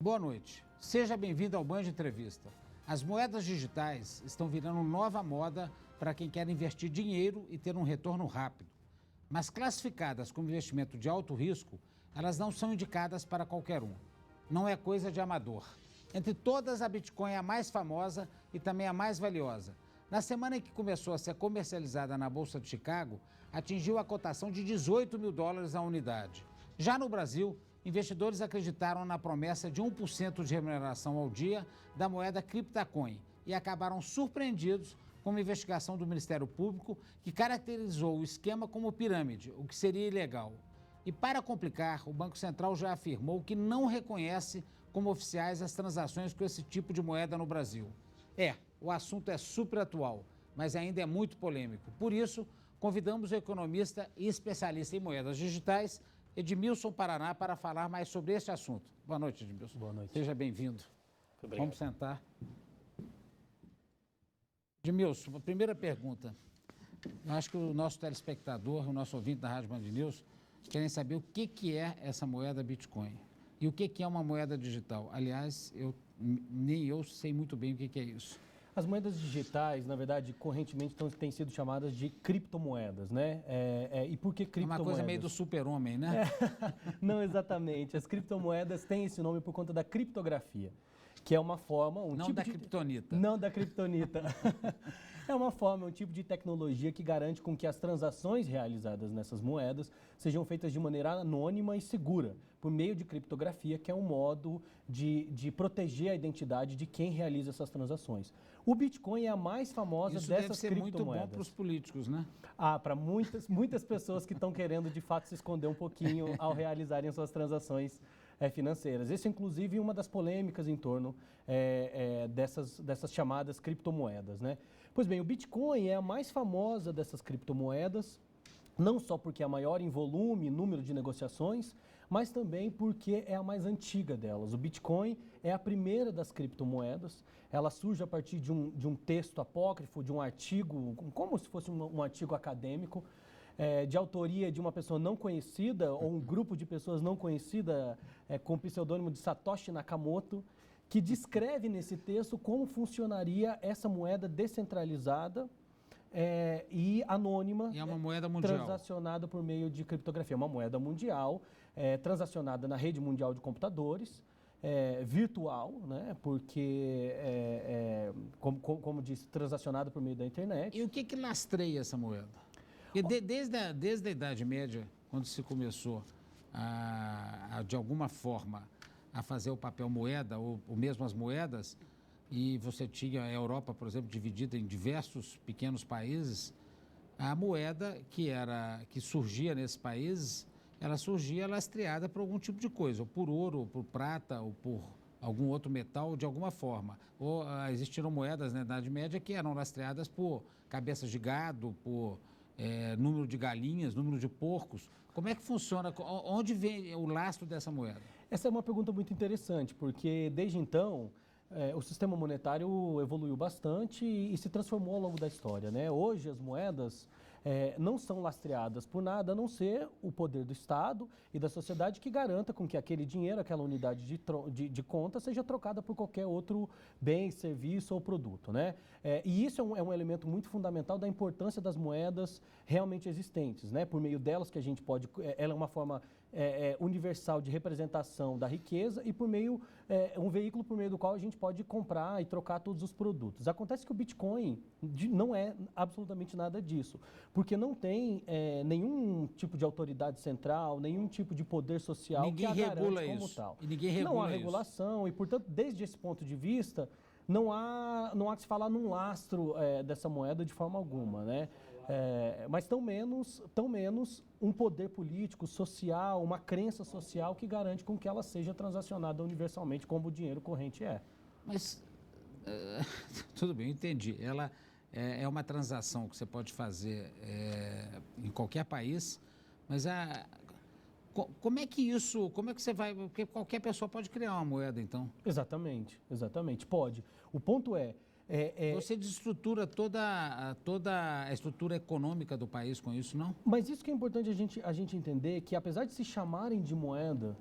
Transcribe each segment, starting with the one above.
Boa noite. Seja bem-vindo ao Band Entrevista. As moedas digitais estão virando nova moda para quem quer investir dinheiro e ter um retorno rápido. Mas classificadas como investimento de alto risco, elas não são indicadas para qualquer um. Não é coisa de amador. Entre todas, a Bitcoin é a mais famosa e também a mais valiosa. Na semana em que começou a ser comercializada na Bolsa de Chicago, atingiu a cotação de US$ 18 mil a unidade. Já no Brasil, investidores acreditaram na promessa de 1% de remuneração ao dia da moeda Cryptocoin e acabaram surpreendidos com uma investigação do Ministério Público que caracterizou o esquema como pirâmide, o que seria ilegal. E para complicar, o Banco Central já afirmou que não reconhece como oficiais as transações com esse tipo de moeda no Brasil. O assunto é super atual, mas ainda é muito polêmico. Por isso, convidamos o economista e especialista em moedas digitais, Edmilson Paraná, para falar mais sobre este assunto. Boa noite, Edmilson. Boa noite. Seja bem-vindo. Vamos sentar. Edmilson, a primeira pergunta. Eu acho que o nosso telespectador, o nosso ouvinte da Rádio Band News, querem saber o que é essa moeda Bitcoin e o que é uma moeda digital. Aliás, nem eu sei muito bem o que é isso. As moedas digitais, na verdade, correntemente têm sido chamadas de criptomoedas, né? E por que criptomoedas? Uma coisa meio do super-homem, né? Não exatamente. As criptomoedas têm esse nome por conta da criptografia, que é uma forma... Não da criptonita. Não da criptonita. É uma forma, um tipo de tecnologia que garante com que as transações realizadas nessas moedas sejam feitas de maneira anônima e segura, por meio de criptografia, que é um modo de proteger a identidade de quem realiza essas transações. O Bitcoin é a mais famosa dessas criptomoedas. Isso deve ser muito bom para os políticos, né? Para muitas pessoas que estão querendo, de fato, se esconder um pouquinho ao realizarem suas transações financeiras. Isso, inclusive, é uma das polêmicas em torno dessas chamadas criptomoedas, né? Pois bem, o Bitcoin é a mais famosa dessas criptomoedas, não só porque é a maior em volume e número de negociações, mas também porque é a mais antiga delas. O Bitcoin é a primeira das criptomoedas. Ela surge a partir de um texto apócrifo, de um artigo, como se fosse um artigo acadêmico, de autoria de uma pessoa não conhecida ou um grupo de pessoas não conhecida com o pseudônimo de Satoshi Nakamoto, que descreve nesse texto como funcionaria essa moeda descentralizada e anônima. E é uma moeda mundial. Transacionada por meio de criptografia. É uma moeda mundial, transacionada na rede mundial de computadores, virtual, né? Porque, como disse, transacionada por meio da internet. E o que lastreia essa moeda? Desde a Idade Média, quando se começou de alguma forma, a fazer o papel moeda, ou mesmo as moedas, e você tinha a Europa, por exemplo, dividida em diversos pequenos países, a moeda que surgia nesses países, ela surgia lastreada por algum tipo de coisa, ou por ouro, ou por prata, ou por algum outro metal, de alguma forma. Ou existiram moedas na Idade Média que eram lastreadas por cabeças de gado, por número de galinhas, número de porcos. Como é que funciona? Onde vem o lastro dessa moeda? Essa é uma pergunta muito interessante, porque desde então o sistema monetário evoluiu bastante e se transformou ao longo da história, né? Hoje as moedas não são lastreadas por nada, a não ser o poder do Estado e da sociedade que garanta com que aquele dinheiro, aquela unidade de conta seja trocada por qualquer outro bem, serviço ou produto, né? E isso é um elemento muito fundamental da importância das moedas realmente existentes, né? Por meio delas que a gente pode... Ela é uma forma universal de representação da riqueza e um veículo por meio do qual a gente pode comprar e trocar todos os produtos. Acontece que o Bitcoin não é absolutamente nada disso, porque não tem nenhum tipo de autoridade central, nenhum tipo de poder social que a garante como tal. E ninguém regula isso. Não há regulação e, portanto, desde esse ponto de vista, não há que se falar num lastro dessa moeda de forma alguma, né? Mas tão menos um poder político, social, uma crença social que garante com que ela seja transacionada universalmente como o dinheiro corrente é. Mas, tudo bem, eu entendi. Ela é uma transação que você pode fazer em qualquer país, mas como é que você vai... Porque qualquer pessoa pode criar uma moeda, então. Exatamente, pode. O ponto Você desestrutura toda a estrutura econômica do país com isso, não? Mas isso que é importante a gente entender, que apesar de se chamarem de moeda,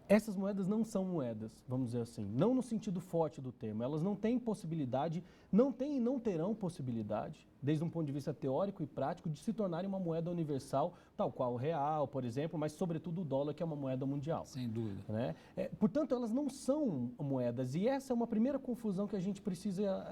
Essas moedas não são moedas, vamos dizer assim, não no sentido forte do termo. Elas não têm possibilidade, não têm e não terão possibilidade, desde um ponto de vista teórico e prático, de se tornarem uma moeda universal, tal qual o real, por exemplo, mas sobretudo o dólar, que é uma moeda mundial. Sem dúvida. Né? Portanto, elas não são moedas. E essa é uma primeira confusão que a gente precisa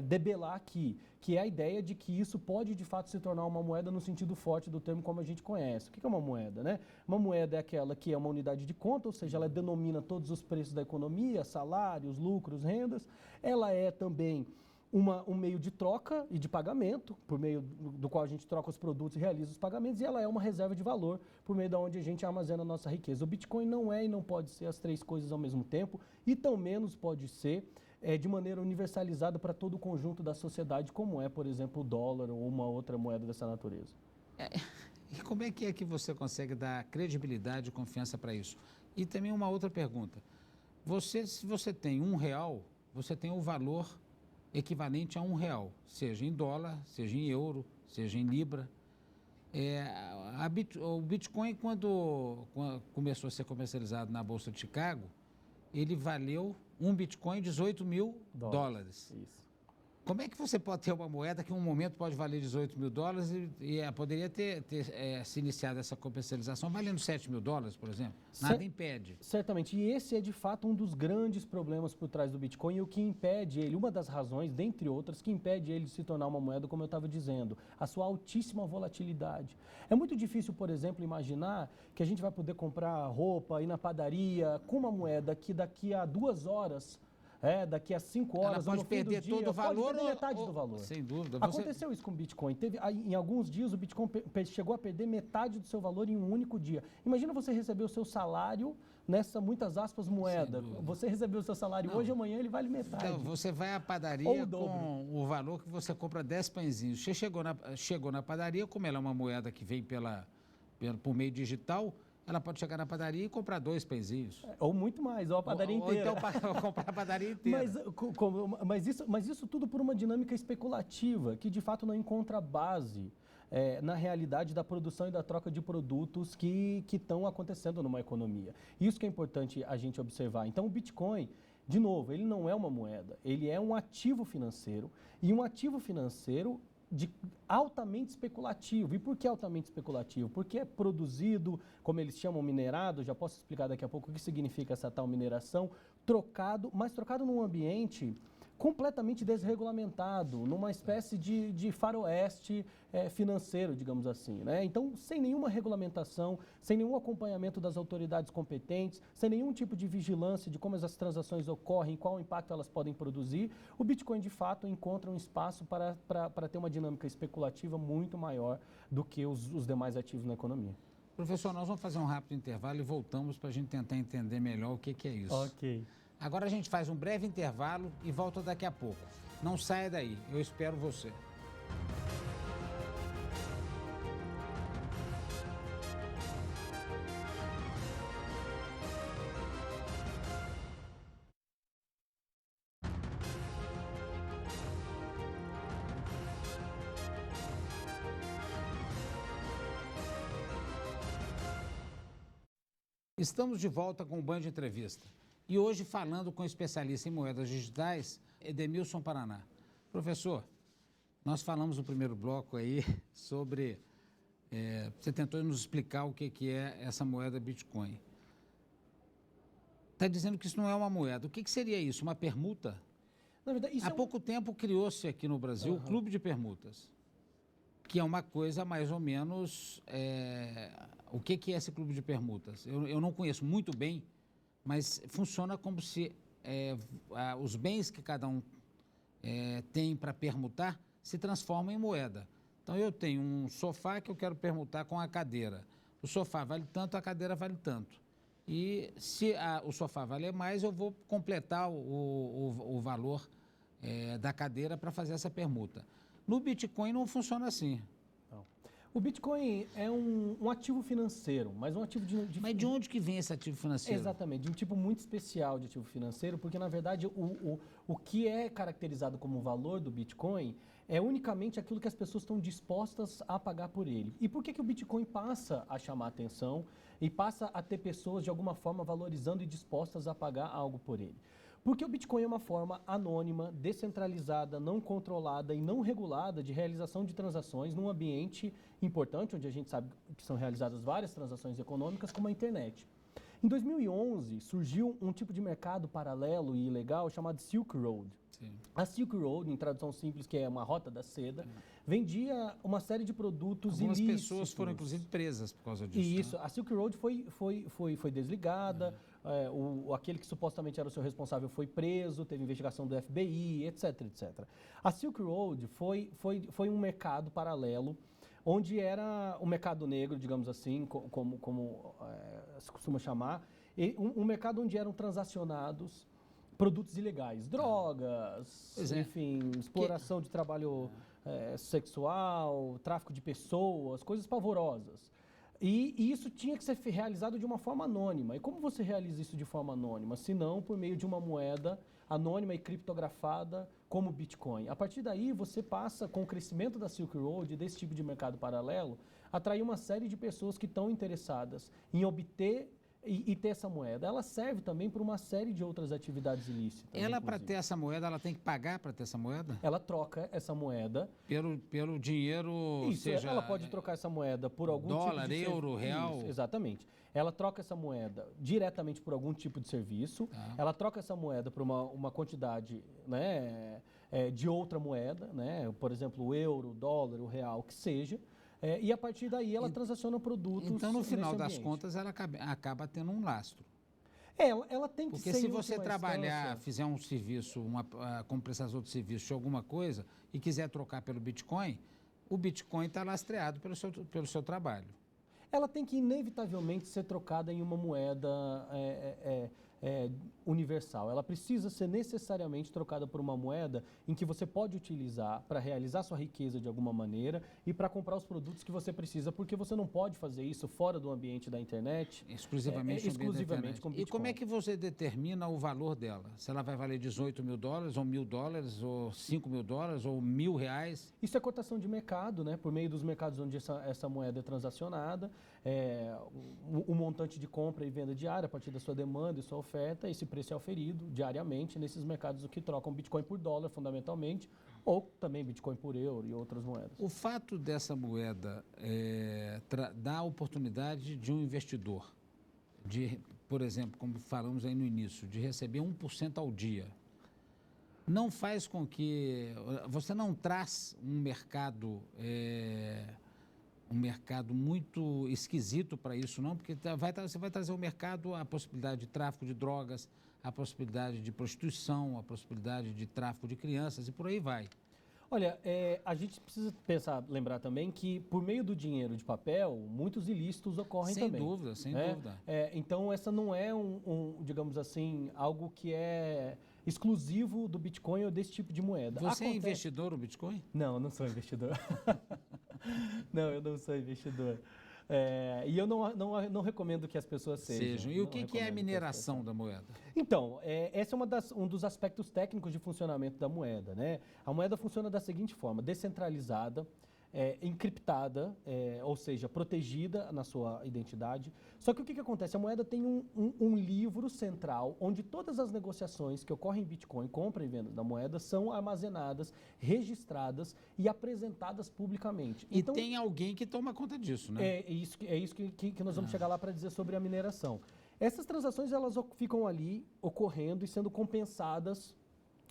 debelar aqui, que é a ideia de que isso pode, de fato, se tornar uma moeda no sentido forte do termo como a gente conhece. O que é uma moeda? Né? Uma moeda é aquela que é uma unidade de conta, ou seja, ela denomina todos os preços da economia, salários, lucros, rendas. Ela é também um meio de troca e de pagamento, por meio do qual a gente troca os produtos e realiza os pagamentos, e ela é uma reserva de valor, por meio da onde a gente armazena a nossa riqueza. O Bitcoin não é e não pode ser as três coisas ao mesmo tempo, e tão menos pode ser de maneira universalizada para todo o conjunto da sociedade, como é, por exemplo, o dólar ou uma outra moeda dessa natureza. E como é que você consegue dar credibilidade e confiança para isso? E também uma outra pergunta. Se você tem R$1, você tem o valor equivalente a R$1, seja em dólar, seja em euro, seja em libra. O Bitcoin, quando começou a ser comercializado na Bolsa de Chicago, ele valeu um Bitcoin $18.000. Isso. Como é que você pode ter uma moeda que em um momento pode valer $18.000 e poderia ter se iniciado essa comercialização valendo $7.000, por exemplo? Nada impede. Certamente. E esse é, de fato, um dos grandes problemas por trás do Bitcoin e o que impede ele, uma das razões, dentre outras, que impede ele de se tornar uma moeda, como eu estava dizendo, a sua altíssima volatilidade. É muito difícil, por exemplo, imaginar que a gente vai poder comprar roupa, ir na padaria com uma moeda que daqui a 2 horas... daqui a 5 horas, ela pode perder todo o valor, pode perder metade do valor. Sem dúvida. Aconteceu isso com o Bitcoin. Em alguns dias, o Bitcoin chegou a perder metade do seu valor em um único dia. Imagina você receber o seu salário nessa, muitas aspas, moeda. Você recebeu o seu salário hoje, amanhã ele vale metade. Então, você vai à padaria com o valor que você compra 10 pãezinhos. Você chegou na padaria, como ela é uma moeda que vem por meio digital, ela pode chegar na padaria e comprar 2 pãezinhos. Ou muito mais, ou a padaria inteira. Ou então comprar a padaria inteira. Mas isso tudo por uma dinâmica especulativa, que de fato não encontra base na realidade da produção e da troca de produtos que estão acontecendo numa economia. Isso que é importante a gente observar. Então, o Bitcoin, de novo, ele não é uma moeda, ele é um ativo financeiro, e um ativo financeiro altamente especulativo. E por que altamente especulativo? Porque é produzido, como eles chamam, minerado, já posso explicar daqui a pouco o que significa essa tal mineração, mas trocado num ambiente completamente desregulamentado, numa espécie de faroeste financeiro, digamos assim, né? Então, sem nenhuma regulamentação, sem nenhum acompanhamento das autoridades competentes, sem nenhum tipo de vigilância de como as transações ocorrem, qual impacto elas podem produzir, o Bitcoin, de fato, encontra um espaço para ter uma dinâmica especulativa muito maior do que os demais ativos na economia. Professor, nós vamos fazer um rápido intervalo e voltamos para a gente tentar entender melhor o que é isso. Ok. Agora a gente faz um breve intervalo e volta daqui a pouco. Não saia daí, eu espero você. Estamos de volta com o Band Entrevista. E hoje falando com o especialista em moedas digitais, Edemilson Paraná. Professor, nós falamos no primeiro bloco aí sobre... você tentou nos explicar o que é essa moeda Bitcoin. Está dizendo que isso não é uma moeda. O que seria isso? Uma permuta? Na verdade, Há pouco tempo criou-se aqui no Brasil o Clube de Permutas, que é uma coisa mais ou menos... O que é esse Clube de Permutas? Eu não conheço muito bem, mas funciona como se os bens que cada um tem para permutar se transformam em moeda. Então, eu tenho um sofá que eu quero permutar com a cadeira. O sofá vale tanto, a cadeira vale tanto. E se o sofá valer mais, eu vou completar o valor da cadeira para fazer essa permuta. No Bitcoin não funciona assim. Não. O Bitcoin é um ativo financeiro, mas um ativo Mas de onde que vem esse ativo financeiro? Exatamente, de um tipo muito especial de ativo financeiro, porque na verdade o que é caracterizado como valor do Bitcoin é unicamente aquilo que as pessoas estão dispostas a pagar por ele. E por que o Bitcoin passa a chamar atenção e passa a ter pessoas de alguma forma valorizando e dispostas a pagar algo por ele? Porque o Bitcoin é uma forma anônima, descentralizada, não controlada e não regulada de realização de transações num ambiente importante, onde a gente sabe que são realizadas várias transações econômicas, como a internet. Em 2011, surgiu um tipo de mercado paralelo e ilegal chamado Silk Road. Sim. A Silk Road, em tradução simples, que é uma rota da seda, vendia uma série de produtos Algumas ilícitos. pessoas foram, inclusive, presas por causa disso. E isso, né? a Silk Road foi desligada, aquele que supostamente era o seu responsável foi preso, teve investigação do FBI, etc, etc. A Silk Road foi um mercado paralelo, onde era o mercado negro, digamos assim, como se costuma chamar, um mercado onde eram transacionados produtos ilegais, drogas, enfim, exploração de trabalho sexual, tráfico de pessoas, coisas pavorosas. E isso tinha que ser realizado de uma forma anônima. E como você realiza isso de forma anônima? Se não por meio de uma moeda anônima e criptografada como o Bitcoin. A partir daí, você passa, com o crescimento da Silk Road, desse tipo de mercado paralelo, a atrair uma série de pessoas que estão interessadas em obter e ter essa moeda. Ela serve também para uma série de outras atividades ilícitas. Ela, para ter essa moeda, ela tem que pagar para ter essa moeda? Ela troca essa moeda. Pelo dinheiro, Isso, seja... ela pode trocar essa moeda por algum dólar, tipo de euro, real? Isso, exatamente. Ela troca essa moeda diretamente por algum tipo de serviço. Ela troca essa moeda por uma quantidade, né, de outra moeda, né? Por exemplo, o euro, o dólar, o real, o que seja. E a partir daí ela transaciona produtos. Então, no final das ambiente. contas, ela acaba tendo um lastro. Ela tem que ser. Porque se você trabalhar, fizer um serviço, como prestador de serviço de alguma coisa e quiser trocar pelo Bitcoin, o Bitcoin está lastreado pelo seu trabalho. Ela tem que inevitavelmente ser trocada em uma moeda universal. Ela precisa ser necessariamente trocada por uma moeda em que você pode utilizar para realizar sua riqueza de alguma maneira e para comprar os produtos que você precisa, porque você não pode fazer isso fora do ambiente da internet. Exclusivamente com Bitcoin. E como é que você determina o valor dela? Se ela vai valer $18 mil, ou $1.000, ou $5 mil, ou R$1.000? Isso é cotação de mercado, né? Por meio dos mercados onde essa moeda é transacionada, o montante de compra e venda diária a partir da sua demanda e sua oferta, esse preço é oferido diariamente nesses mercados que trocam Bitcoin por dólar, fundamentalmente, ou também Bitcoin por euro e outras moedas. O fato dessa moeda dar a oportunidade de um investidor, por exemplo, como falamos aí no início, de receber 1% ao dia, não faz com que... Você não traz um mercado muito esquisito para isso, não, porque você vai trazer ao mercado a possibilidade de tráfico de drogas, a possibilidade de prostituição, a possibilidade de tráfico de crianças e por aí vai. Olha, a gente precisa lembrar também que por meio do dinheiro de papel, muitos ilícitos ocorrem também. Sem dúvida. Então, essa não é digamos assim, algo que é exclusivo do Bitcoin ou desse tipo de moeda. Você é investidor no Bitcoin? Não, eu não sou investidor. Não, eu não sou investidor. E eu não recomendo que as pessoas sejam. E o que é a mineração da moeda? Então, esse é um dos aspectos técnicos de funcionamento da moeda, né? A moeda funciona da seguinte forma: descentralizada, encriptada, ou seja, protegida na sua identidade. Só que o que acontece? A moeda tem um livro central onde todas as negociações que ocorrem em Bitcoin, compra e venda da moeda, são armazenadas, registradas e apresentadas publicamente. E então, tem alguém que toma conta disso, né? É isso que nós vamos chegar lá para dizer sobre a mineração. Essas transações elas ficam ali ocorrendo e sendo compensadas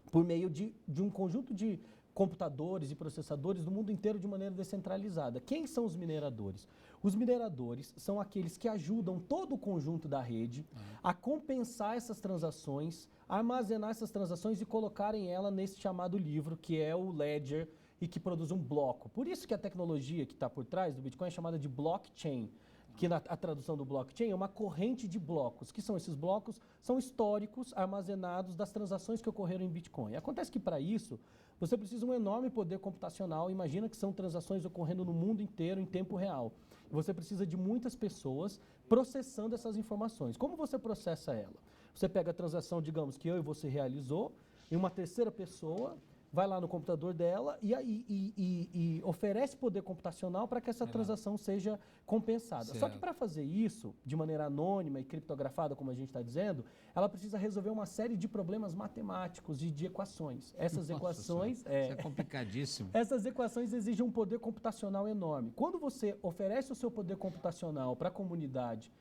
por meio de um conjunto de computadores e processadores do mundo inteiro de maneira descentralizada. Quem são os mineradores? Os mineradores são aqueles que ajudam todo o conjunto da rede a compensar essas transações, a armazenar essas transações e colocarem ela nesse chamado livro, que é o ledger e que produz um bloco. Por isso que a tecnologia que está por trás do Bitcoin é chamada de blockchain. que a tradução do blockchain é uma corrente de blocos. Que são esses blocos? São históricos armazenados das transações que ocorreram em Bitcoin. Acontece que para isso você precisa de um enorme poder computacional. Imagina que são transações ocorrendo no mundo inteiro em tempo real. Você precisa de muitas pessoas processando essas informações. Como você processa ela? Você pega a transação, digamos, que eu e você realizou, e uma terceira pessoa vai lá no computador dela e oferece poder computacional para que essa transação seja compensada. Certo. Só que para fazer isso, de maneira anônima e criptografada, como a gente está dizendo, ela precisa resolver uma série de problemas matemáticos e de equações. Essas equações... Isso é complicadíssimo. Essas equações exigem um poder computacional enorme. Quando você oferece o seu poder computacional para a comunidade,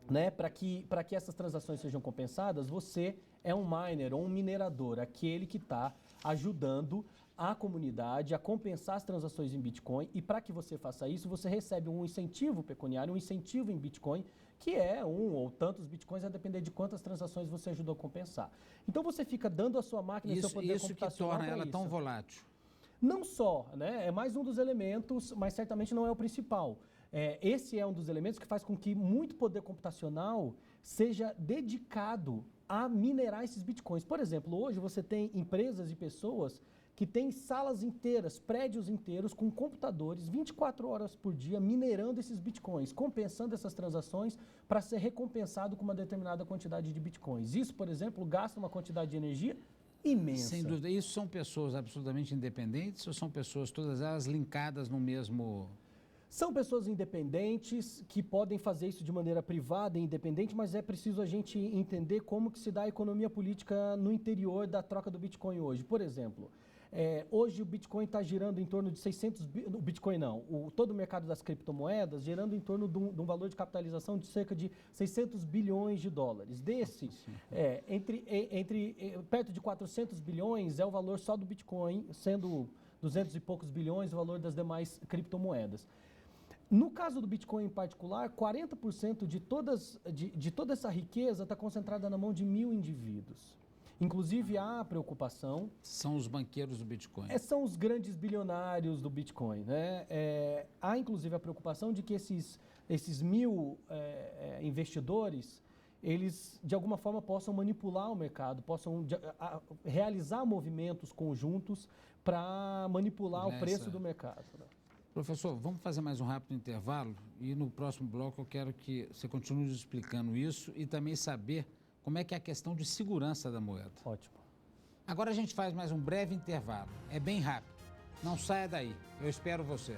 né, para que essas transações sejam compensadas, você é um miner ou um minerador, aquele que está ajudando a comunidade a compensar as transações em Bitcoin, e para que você faça isso, você recebe um incentivo pecuniário, um incentivo em Bitcoin, que é um ou tantos Bitcoins, a depender de quantas transações você ajudou a compensar. Então você fica dando à sua máquina seu poder computacional. Isso que torna ela tão volátil. Não só, né? É mais um dos elementos, mas certamente não é o principal. Esse é um dos elementos que faz com que muito poder computacional seja dedicado a minerar esses bitcoins. Por exemplo, hoje você tem empresas e pessoas que têm salas inteiras, prédios inteiros com computadores 24 horas por dia minerando esses bitcoins, compensando essas transações para ser recompensado com uma determinada quantidade de bitcoins. Isso, por exemplo, gasta uma quantidade de energia imensa. Sem dúvida. Isso são pessoas absolutamente independentes ou são pessoas todas elas linkadas no mesmo... São pessoas independentes que podem fazer isso de maneira privada e independente, mas é preciso a gente entender como que se dá a economia política no interior da troca do Bitcoin hoje. Por exemplo, hoje o Bitcoin está girando em torno de 600... O Bitcoin não, todo o mercado das criptomoedas girando em torno de um valor de capitalização de cerca de 600 bilhões de dólares. Desse, perto de 400 bilhões é o valor só do Bitcoin, sendo 200 e poucos bilhões o valor das demais criptomoedas. No caso do Bitcoin em particular, 40% de toda essa riqueza está concentrada na mão de 1.000 indivíduos. Inclusive, há a preocupação... São os banqueiros do Bitcoin. São os grandes bilionários do Bitcoin, né? Há, inclusive, a preocupação de que esses 1.000 investidores, eles, de alguma forma, possam manipular o mercado, possam realizar movimentos conjuntos para manipular o preço do mercado. Né? Professor, vamos fazer mais um rápido intervalo e no próximo bloco eu quero que você continue nos explicando isso e também saber como é que é a questão de segurança da moeda. Ótimo. Agora a gente faz mais um breve intervalo. É bem rápido. Não saia daí. Eu espero você.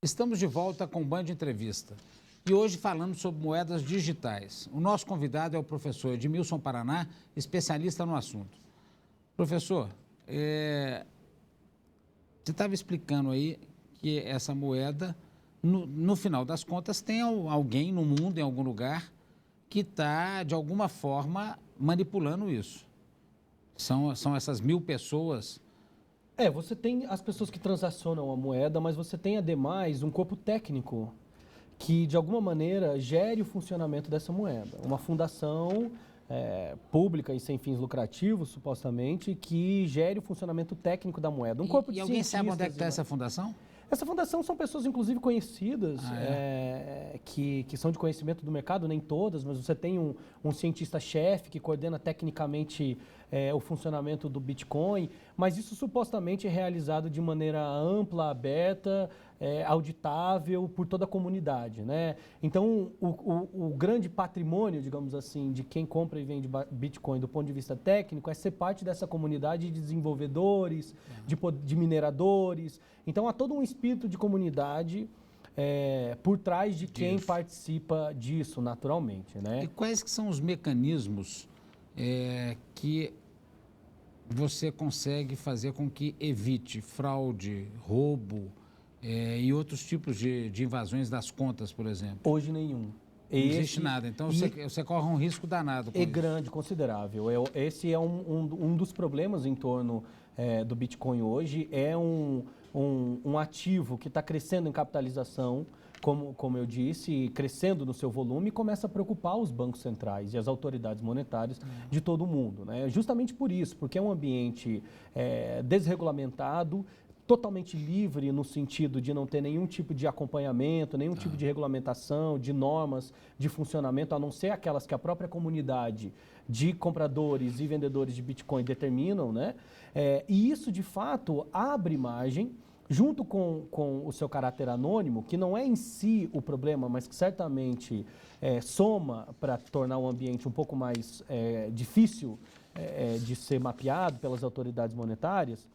Estamos de volta com o Band Entrevista e hoje falando sobre moedas digitais. O nosso convidado é o professor Edmilson Paraná, especialista no assunto. Professor, você estava explicando aí que essa moeda, no final das contas, tem alguém no mundo, em algum lugar, que está, de alguma forma, manipulando isso. São essas 1.000 pessoas... Você tem as pessoas que transacionam a moeda, mas você tem, ademais, um corpo técnico que, de alguma maneira, gere o funcionamento dessa moeda. Uma fundação pública e sem fins lucrativos, supostamente, que gere o funcionamento técnico da moeda. Um corpo de alguém sabe onde é que está essa fundação? Essa fundação são pessoas, inclusive, conhecidas, que são de conhecimento do mercado, nem todas, mas você tem um cientista-chefe que coordena tecnicamente o funcionamento do Bitcoin, mas isso supostamente é realizado de maneira ampla, aberta, auditável por toda a comunidade, né? Então, o grande patrimônio, digamos assim, de quem compra e vende Bitcoin do ponto de vista técnico é ser parte dessa comunidade de desenvolvedores, de mineradores. Então, há todo um espírito de comunidade por trás de quem participa disso, naturalmente, né? E quais que são os mecanismos que você consegue fazer com que evite fraude, roubo e outros tipos de invasões das contas, por exemplo? Hoje nenhum. Não existe nada, então você corre um risco danado com isso. Grande, considerável. Esse é um dos problemas em torno do Bitcoin hoje é um ativo que está crescendo em capitalização, como eu disse, crescendo no seu volume, e começa a preocupar os bancos centrais e as autoridades monetárias de todo o mundo, né? Justamente por isso, porque é um ambiente desregulamentado, totalmente livre no sentido de não ter nenhum tipo de acompanhamento, nenhum tipo de regulamentação, de normas de funcionamento, a não ser aquelas que a própria comunidade de compradores e vendedores de Bitcoin determinam, né? E isso, de fato, abre margem, junto com o seu caráter anônimo, que não é em si o problema, mas que certamente soma para tornar o ambiente um pouco mais difícil de ser mapeado pelas autoridades monetárias,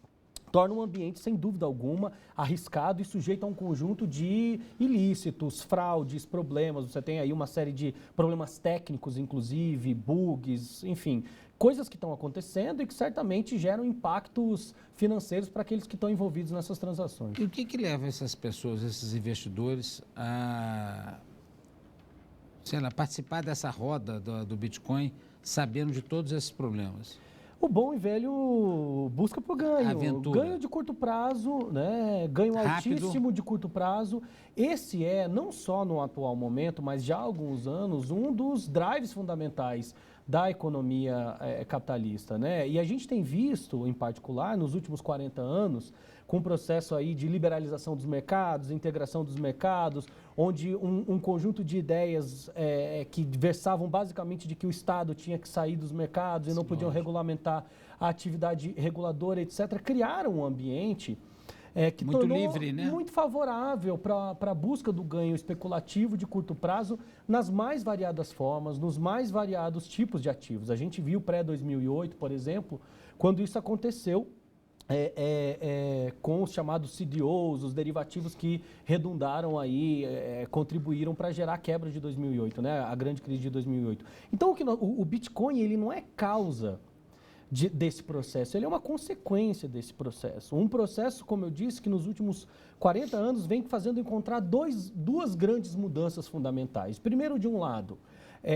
torna um ambiente, sem dúvida alguma, arriscado e sujeito a um conjunto de ilícitos, fraudes, problemas. Você tem aí uma série de problemas técnicos, inclusive, bugs, enfim, coisas que estão acontecendo e que certamente geram impactos financeiros para aqueles que estão envolvidos nessas transações. E o que leva essas pessoas, esses investidores, a, sei lá, participar dessa roda do Bitcoin, sabendo de todos esses problemas? O bom e velho busca por ganho. Aventura. Ganho de curto prazo, né? Ganho Rápido. altíssimo de curto prazo. Esse é, não só no atual momento, mas já há alguns anos, um dos drives fundamentais da economia capitalista, né? E a gente tem visto, em particular, nos últimos 40 anos, com o processo aí de liberalização dos mercados, integração dos mercados, onde um conjunto de ideias que versavam basicamente de que o Estado tinha que sair dos mercados e não podiam regulamentar a atividade reguladora, etc., criaram um ambiente que muito tornou livre, né? muito favorável para a busca do ganho especulativo de curto prazo nas mais variadas formas, nos mais variados tipos de ativos. A gente viu pré-2008, por exemplo, quando isso aconteceu, com os chamados CDOs, os derivativos que redundaram aí, contribuíram para gerar a quebra de 2008, né? A grande crise de 2008. Então, o Bitcoin, ele não é causa desse processo, ele é uma consequência desse processo. Um processo, como eu disse, que nos últimos 40 anos vem fazendo encontrar duas grandes mudanças fundamentais. Primeiro, de um lado,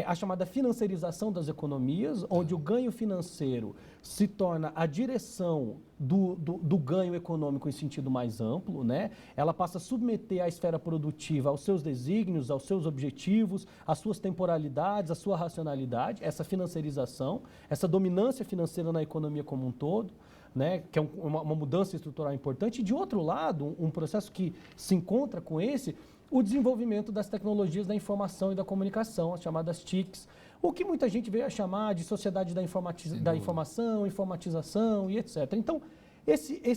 a chamada financiarização das economias, onde o ganho financeiro se torna a direção do ganho econômico em sentido mais amplo, né? Ela passa a submeter a esfera produtiva aos seus desígnios, aos seus objetivos, às suas temporalidades, à sua racionalidade, essa financiarização, essa dominância financeira na economia como um todo, né, que é uma mudança estrutural importante. E, de outro lado, um processo que se encontra com o desenvolvimento das tecnologias da informação e da comunicação, as chamadas TICs, o que muita gente veio a chamar de sociedade da informação, informatização e etc. Então,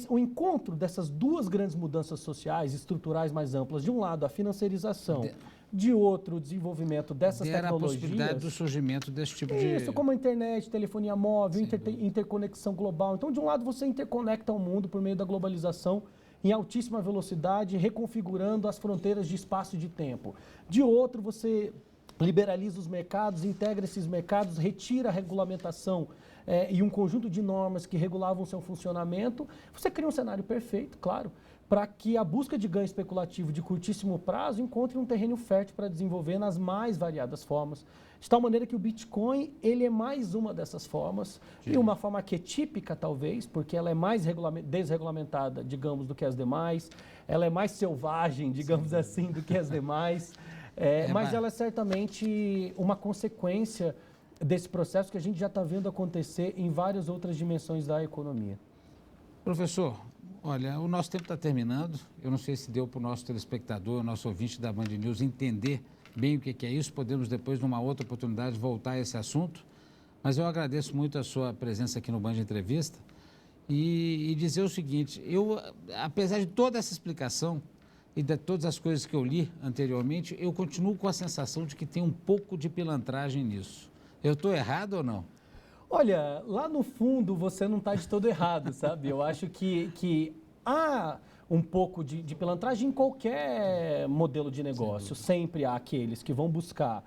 o encontro dessas duas grandes mudanças sociais, estruturais mais amplas, de um lado a financiarização, de outro o desenvolvimento dessas tecnologias. A possibilidade do surgimento desse tipo de... Isso, como a internet, telefonia móvel, interconexão global. Então, de um lado você interconecta o mundo por meio da globalização, em altíssima velocidade, reconfigurando as fronteiras de espaço e de tempo. De outro, você liberaliza os mercados, integra esses mercados, retira a regulamentação e um conjunto de normas que regulavam o seu funcionamento. Você cria um cenário perfeito, claro, para que a busca de ganho especulativo de curtíssimo prazo encontre um terreno fértil para desenvolver nas mais variadas formas. De tal maneira que o Bitcoin, ele é mais uma dessas formas, e uma forma arquetípica, talvez, porque ela é mais desregulamentada, digamos, do que as demais, ela é mais selvagem, digamos assim, do que as demais, mas ela é certamente uma consequência desse processo que a gente já está vendo acontecer em várias outras dimensões da economia. Professor, olha, o nosso tempo está terminando, eu não sei se deu para o nosso telespectador, o nosso ouvinte da Band News entender bem o que é isso, podemos depois, numa outra oportunidade, voltar a esse assunto, mas eu agradeço muito a sua presença aqui no Band Entrevista e dizer o seguinte, apesar de toda essa explicação e de todas as coisas que eu li anteriormente, eu continuo com a sensação de que tem um pouco de pilantragem nisso. Eu estou errado ou não? Olha, lá no fundo você não está de todo errado, sabe? Eu acho que há um pouco de pilantragem em qualquer modelo de negócio. Sempre há aqueles que vão buscar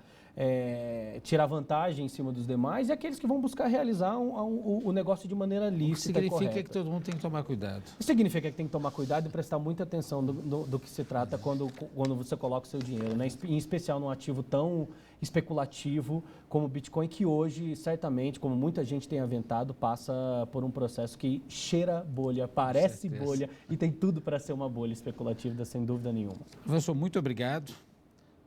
tirar vantagem em cima dos demais, e aqueles que vão buscar realizar o negócio de maneira lícita. Significa que todo mundo tem que tomar cuidado. Isso significa que tem que tomar cuidado e prestar muita atenção do que se trata quando você coloca o seu dinheiro, né? Em especial num ativo tão especulativo como o Bitcoin, que hoje, certamente, como muita gente tem aventado, passa por um processo que cheira bolha, parece bolha e tem tudo para ser uma bolha especulativa, sem dúvida nenhuma. Professor, muito obrigado.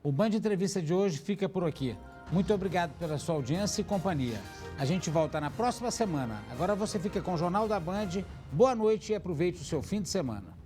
O Band Entrevista de hoje fica por aqui. Muito obrigado pela sua audiência e companhia. A gente volta na próxima semana. Agora você fica com o Jornal da Band. Boa noite e aproveite o seu fim de semana.